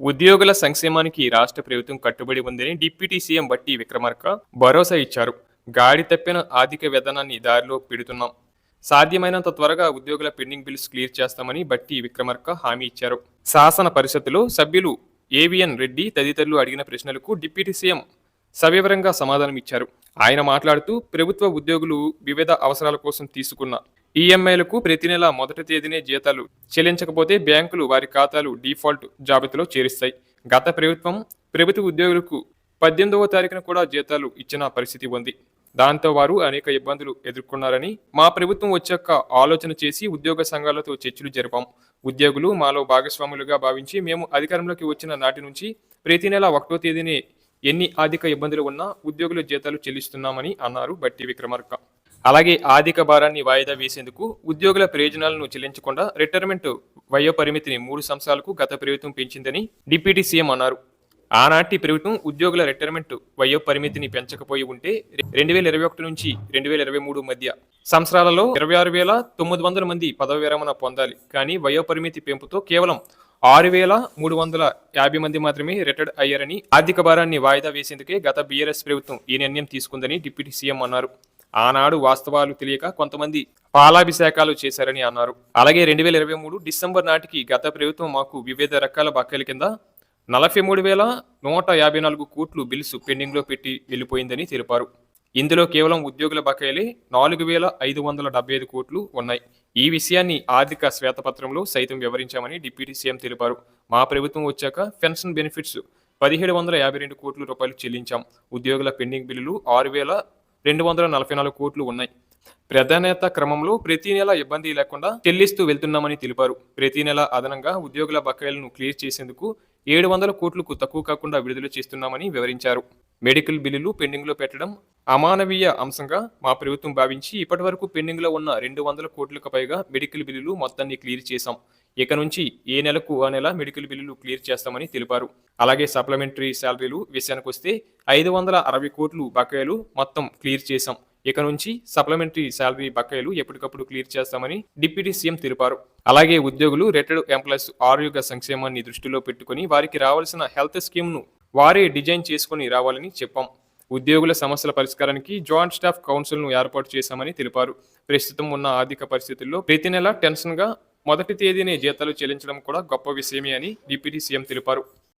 ఉద్యోగుల సంక్షేమానికి రాష్ట్ర ప్రభుత్వం కట్టుబడి ఉందని డిప్యూటీ సీఎం బట్టి విక్రమార్క భరోసా ఇచ్చారు. గాడి తప్పిన ఆర్థిక విధానాన్ని దారిలో పెడుతున్నాం. సాధ్యమైనంత త్వరగా ఉద్యోగుల పెండింగ్ బిల్స్ క్లియర్ చేస్తామని బట్టి విక్రమార్క హామీ ఇచ్చారు. శాసన పరిషత్తులో సభ్యులు ఏవిఎన్ రెడ్డి తదితరులు అడిగిన ప్రశ్నలకు డిప్యూటీ సీఎం సవివరంగా సమాధానం ఇచ్చారు. ఆయన మాట్లాడుతూ ప్రభుత్వ ఉద్యోగులు వివిధ అవసరాల కోసం తీసుకున్న ఈఎంఐలకు ప్రతి నెల మొదటి తేదీనే జీతాలు చెల్లించకపోతే బ్యాంకులు వారి ఖాతాలు డిఫాల్ట్ జాబితాలో చేరుస్తాయి. గత ప్రభుత్వ ఉద్యోగులకు 18వ తారీఖున కూడా జీతాలు ఇచ్చిన పరిస్థితి ఉంది. దాంతో వారు అనేక ఇబ్బందులు ఎదుర్కొన్నారని, మా ప్రభుత్వం వచ్చాక ఆలోచన చేసి ఉద్యోగ సంఘాలతో చర్చలు జరిపాం. ఉద్యోగులు మాలో భాగస్వాములుగా భావించి మేము అధికారంలోకి వచ్చిన నాటి నుంచి ప్రతి నెల 1వ తేదీనే ఎన్ని ఆర్థిక ఇబ్బందులు ఉన్నా ఉద్యోగుల జీతాలు చెల్లిస్తున్నామని అన్నారు బట్టి విక్రమార్క. అలాగే ఆర్థిక భారాన్ని వాయిదా వేసేందుకు ఉద్యోగుల ప్రయోజనాలను చెల్లించకుండా రిటైర్మెంట్ వయో పరిమితిని 3 సంవత్సరాలకు గత ప్రభుత్వం పెంచిందని డిప్యూటీ సీఎం అన్నారు. ఆనాటి ప్రభుత్వం ఉద్యోగుల రిటైర్మెంట్ వయో పరిమితిని పెంచకపోయి ఉంటే 2021 నుంచి 2023 మధ్య సంవత్సరాలలో 26,900 మంది పదవి విరమణ పొందాలి. కానీ వయో పరిమితి పెంపుతో కేవలం 6,350 మంది మాత్రమే రిటైర్డ్ అయ్యారని, ఆర్థిక భారాన్ని వాయిదా వేసేందుకే గత బీఆర్ఎస్ ప్రభుత్వం ఈ నిర్ణయం తీసుకుందని డిప్యూటీ సీఎం అన్నారు. ఆనాడు వాస్తవాలు తెలియక కొంతమంది పాలాభిషేకాలు చేశారని అన్నారు. అలాగే 2023 డిసెంబర్ నాటికి గత ప్రభుత్వం మాకు వివిధ రకాల బకాయిల కింద 43,154 కోట్లు బిల్స్ పెండింగ్లో పెట్టి వెళ్లిపోయిందని తెలిపారు. ఇందులో కేవలం ఉద్యోగుల బకాయిలే 4,575 కోట్లు ఉన్నాయి. ఈ విషయాన్ని ఆర్థిక శ్వేతపత్రంలో సైతం వివరించామని డిప్యూటీ సీఎం తెలిపారు. మా ప్రభుత్వం వచ్చాక పెన్షన్ బెనిఫిట్స్ 1,752 కోట్ల రూపాయలు చెల్లించాం. ఉద్యోగుల పెండింగ్ బిల్లులు 6,244 కోట్లు ఉన్నాయి. ప్రాధాన్యత క్రమంలో ప్రతి నెల ఇబ్బంది లేకుండా చెల్లిస్తూ వెళ్తున్నామని తెలిపారు. ప్రతి నెల అదనంగా ఉద్యోగుల బకాయిలను క్లియర్ చేసేందుకు 700 కోట్లకు తక్కువ కాకుండా విడుదల చేస్తున్నామని వివరించారు. మెడికల్ బిల్లులు పెండింగ్లో పెట్టడం అమానవీయ అంశంగా మా ప్రభుత్వం భావించి ఇప్పటి వరకు పెండింగ్లో ఉన్న 200 కోట్లకు పైగా మెడికల్ బిల్లులు మొత్తాన్ని క్లియర్ చేశాం. ఇక నుంచి ఏ నెలకు ఆ నెల మెడికల్ బిల్లులు క్లియర్ చేస్తామని తెలిపారు. అలాగే సప్లిమెంటరీ శాలరీలు విషయానికి వస్తే 560 కోట్లు బకాయిలు మొత్తం క్లియర్ చేశాం. ఇక నుంచి సప్లిమెంటరీ శాలరీ బకాయిలు ఎప్పటికప్పుడు క్లియర్ చేస్తామని డిప్యూటీ సీఎం తెలిపారు. అలాగే ఉద్యోగులు రిటైర్డ్ ఎంప్లాయీస్ ఆరోగ్య సంక్షేమాన్ని దృష్టిలో పెట్టుకుని వారికి రావాల్సిన హెల్త్ స్కీమ్ను వారే డిజైన్ చేసుకుని రావాలని చెప్పాం. ఉద్యోగుల సమస్యల పరిష్కారానికి జాయింట్ స్టాఫ్ కౌన్సిల్ను ఏర్పాటు చేశామని తెలిపారు. ప్రస్తుతం ఉన్న ఆర్థిక పరిస్థితుల్లో ప్రతి నెల టెన్షన్గా మొదటి తేదీనే జీతాలు చెల్లించడం కూడా గొప్ప విషయమే అని డిప్యూటీ సీఎం తెలిపారు.